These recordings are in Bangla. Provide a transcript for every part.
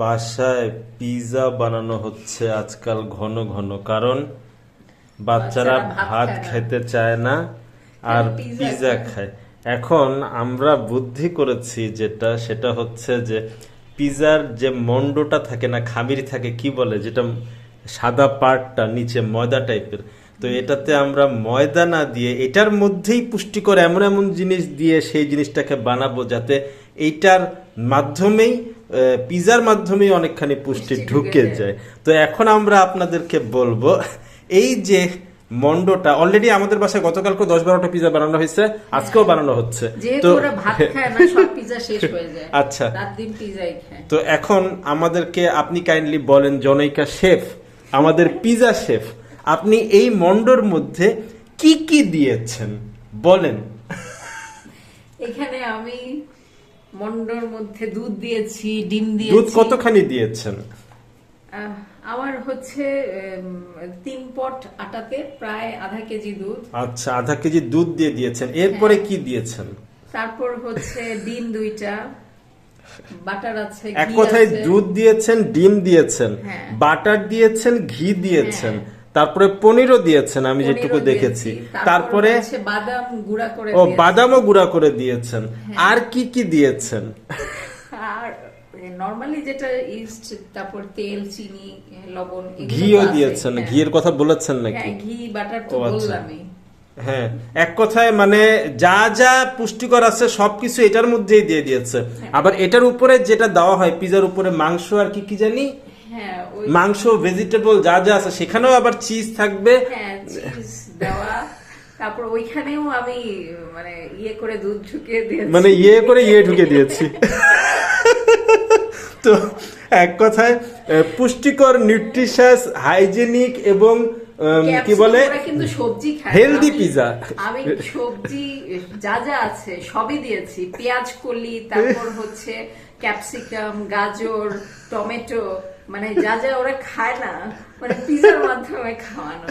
বাসায় পিৎজা বানানো হচ্ছে আজকাল ঘন ঘন, কারণ বাচ্চারা ভাত খেতে চায় না আর পিৎজা খায়। এখন আমরা বুদ্ধি করেছি সেটা হচ্ছে যে পিৎজার যে মন্ডটা থাকে না, খামির থাকে, কি বলে যেটা সাদা পার্টটা নিচে ময়দা টাইপের, তো এটাতে আমরা ময়দা না দিয়ে এটার মধ্যেই পুষ্টিকর এমন এমন জিনিস দিয়ে সেই জিনিসটাকে বানাবো যাতে এইটার মাধ্যমেই পিৎজার মাধ্যমেই অনেকখানি পুষ্টি ঢুকে যায়। তো এখন আমরা আপনাদেরকে বলবো, এই যে মন্ডটা অলরেডি আমাদের বাসায় গতকালকে 10-12টা পিৎজা বানানো হয়েছে, আজকেও বানানো হচ্ছে। তো ভাত খায় না, সব পিৎজা শেষ হয়ে যায়। আচ্ছা, রাত দিন পিৎজাই খায়। তো এখন আমাদেরকে আপনি কাইন্ডলি বলেন, জনৈকা শেফ, আমাদের পিৎজা শেফ, আপনি এই মন্ডর মধ্যে কি কি দিয়েছেন বলেন। এখানে আমি মন্ডর মধ্যে দুধ দিয়েছি, ডিম দিয়েছি। দুধ কতখানি দিয়েছেন? আমার হচ্ছে 3 পট আটাতে প্রায় আধা কেজি দুধ। আচ্ছা, আধা কেজি দুধ দিয়ে দিয়েছেন। এরপরে কি দিয়েছেন? তারপর হচ্ছে ডিম 2টা, বাটার আছে, এক কথায় দুধ দিয়েছেন, ডিম দিয়েছেন, বাটার দিয়েছেন, ঘি দিয়েছেন, তারপরে পনিরও দিয়েছেন আমি যেটুকু দেখেছি। তারপরে বাদাম গুঁড়া করে, বাদামও গুঁড়া করে দিয়েছেন। আর কি কি দিয়েছেন? আর নরমালি যেটা ইস্ট, তারপর তেল, চিনি, লবণ, ঘিও দিয়েছেন। ঘিয়ের কথা বলেছেন নাকি? ঘি, বাটার তো বললামই। হ্যাঁ, এক কথায় মানে যা যা পুষ্টিকর আছে সবকিছু এটার মধ্যেই দিয়ে দিয়েছে। আবার এটার উপরে যেটা দেওয়া হয় পিৎজার উপরে, মাংস আর কি কি জানি, মাংস, ভেজিটেবল যা যা আছে, সেখানেও আবার চিজ থাকবে। চিজ দেওয়া। তারপর ওইখানেও আমি মানে করে দুধ ঢুকিয়ে দিয়েছি, মানে ঢুকে দিয়েছি। তো এক কথায় পুষ্টিকর, নিউট্রিশাস, হাইজেনিক এবং কি বলে সবজি খাই, হেলদি পিৎজা। আমি সবজি যা যা আছে সবই দিয়েছি। পেঁয়াজ কলি, তারপর হচ্ছে ক্যাপসিকাম, গাজর, টমেটো, মানে যা যা ওরা খায় না, মানে পিৎজার মাধ্যমে খাওয়ানো।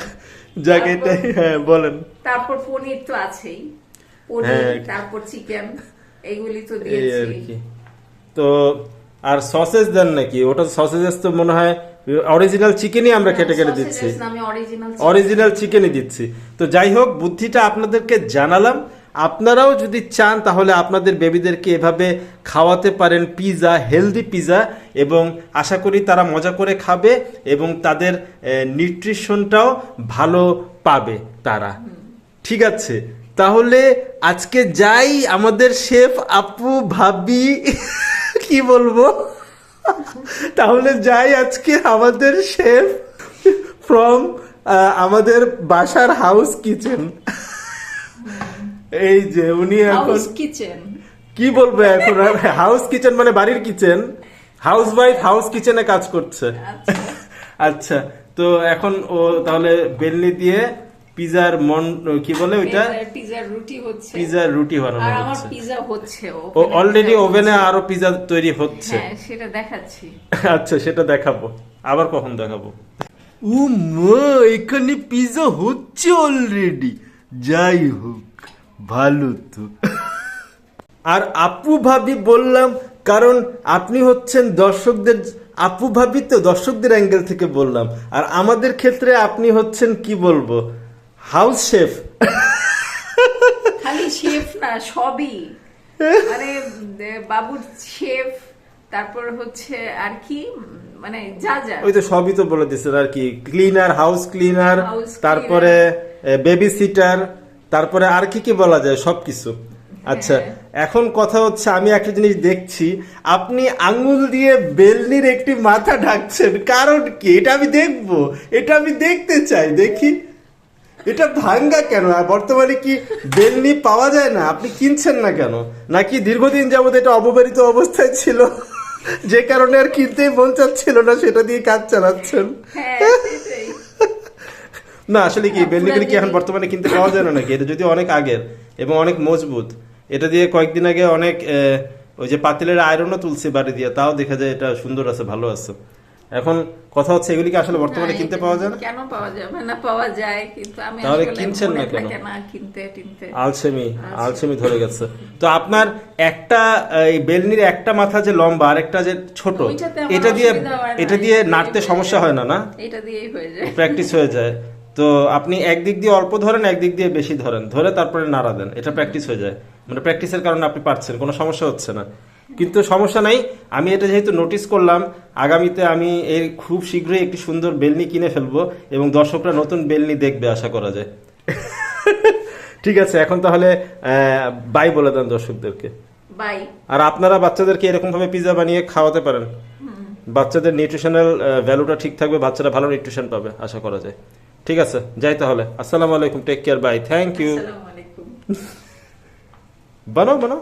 হ্যাঁ বলেন। তারপর পনির তো আছেই, পনির, তারপর চিকেন, এগুলি তো দিয়েছি। তো আর সসেজ দেন নাকি? ওটা সসেজ তো মনে হয় অরিজিনাল চিকেনই আমরা কেটে কেটে দিচ্ছি, অরিজিনাল চিকেনই দিচ্ছি। তো যাই হোক, বুদ্ধিটা আপনাদেরকে জানালাম। আপনারাও যদি চান তাহলে আপনাদের বেবিদেরকে এভাবে খাওয়াতে পারেন পিৎজা, হেলদি পিৎজা, এবং আশা করি তারা মজা করে খাবে এবং তাদের নিউট্রিশনটাও ভালো পাবে তারা। ঠিক আছে, তাহলে আজকে যাই। আমাদের শেফ আপু, ভাবি, কি বলবো, তাহলে যাই আজকে আমাদের শেফ ফ্রম আমাদের বাসার হাউস কিচেন। এই যে উনি এখন কি বলবো, এখন হাউস কিচেন মানে বাড়ির কিচেন, হাউস ওয়াইফ হাউস কিচেনে কাজ করছে। আচ্ছা, তো এখন ও তাহলে বেলনি দিয়ে পিৎজার কি বলে ওইটা, পিৎজার রুটি বানানো হচ্ছে। ও অলরেডি ওভেনে আরো পিৎজা তৈরি হচ্ছে, সেটা দেখাচ্ছি। আচ্ছা, সেটা দেখাবো, আবার কখন দেখাবো। ও মা, এখানে পিৎজা হচ্ছে অলরেডি। যাই হোক, ভালো তো। আর আপু ভাবি বললাম কারণ আপনি হচ্ছেন দর্শকদের আপু ভাবি, তো দর্শকদের অ্যাঙ্গেল থেকে বললাম। আর আমাদের ক্ষেত্রে আপনি হচ্ছেন কি বলবো, হাউস শেফ। খালি শেফ না, সবই, মানে বাবুর শেফ, তারপর হচ্ছে আর কি, মানে যা যা, ওই তো সবই তো বলে দিচ্ছেন আর কি, ক্লিনার, হাউস ক্লিনার, তারপরে বেবি সিটার, তারপরে আর কি কি বলা যায়, সবকিছু। আচ্ছা, এখন কথা হচ্ছে, আমি একটা জিনিস দেখছি, আপনি আঙ্গুল দিয়ে বেলনির একটি মাথা ঢাকছেন, কারণ কি? এটা আমি দেখবো, এটা আমি দেখতে চাই, দেখি এটা ভাঙ্গা কেন? আর বর্তমানে কি বেলনি পাওয়া যায় না? আপনি কিনছেন না কেন? নাকি দীর্ঘদিন যাবত এটা অবহেলিত অবস্থায় ছিল, যে কারণে আর কিনতেই মন চাচ্ছিল না, সেটা দিয়ে কাজ চালাচ্ছেন? না আসলে কি বেলনিগুলি কি এখন বর্তমানে কিনতে পাওয়া যায় না নাকি? এটা যদি অনেক আগের এবং অনেক মজবুত, এটা দিয়ে কয়েকদিন আগে অনেক ওই যে পাতিলের আয়রনও তুলছি বাড়ি দিয়ে, তাও দেখা যায় এটা সুন্দর আছে, ভালো আছে। এখন কথা হচ্ছে এগুলি কি আসলে বর্তমানে না, কিনতে এটা পাওয়া যায় না? কেন পাওয়া যাবে না? পাওয়া যায়, কিন্তু আমি তাহলে আসলে কিনছেন না মনে কেন? থাকে না কিনতে টিনতে। আলসেমি ধরে গেছে। তো আপনার একটা এই বেলনির একটা মাথা যে লম্বা আর একটা যে ছোট, ওইটাতে আমার এটা দিয়ে অসুবিধা হয় না, এটা দিয়ে এটা নাড়তে দিয়েই সমস্যা হয় না না? এটা দিয়েই হয়ে যায়। প্র্যাকটিস হয়ে যায়। তো আপনি একদিক দিয়ে অল্প ধরেন, একদিক দিয়ে বেশি ধরেন, ধরে তারপরে নাড়া দেন, এটা প্র্যাকটিস হয়ে যায়। মানে প্র্যাকটিসের কারণে আপনি পারছেন, কোনো সমস্যা হচ্ছে না। কিন্তু সমস্যা নাই, আমি এটা যেহেতু নোটিস করলাম, আগামীতে আমি এই খুব শীঘ্রই একটি সুন্দর বেলনি কিনে ফেলবো এবং দর্শকরা নতুন বেলনি দেখবে আশা করা যায়। ঠিক আছে, এখন তাহলে বাই বলে দেন দর্শকদেরকে। বাই। আর আপনারা বাচ্চাদেরকে এরকম ভাবে পিৎজা বানিয়ে খাওয়াতে পারেন, বাচ্চাদের নিউট্রিশনাল ভ্যালুটা ঠিক থাকবে, বাচ্চারা ভালো নিউট্রিশন পাবে আশা করা যায়। ঠিক আছে, যাই তাহলে। আসসালামু আলাইকুম, take care, bye, thank you. আসসালামু আলাইকুম। বানাও বানাও।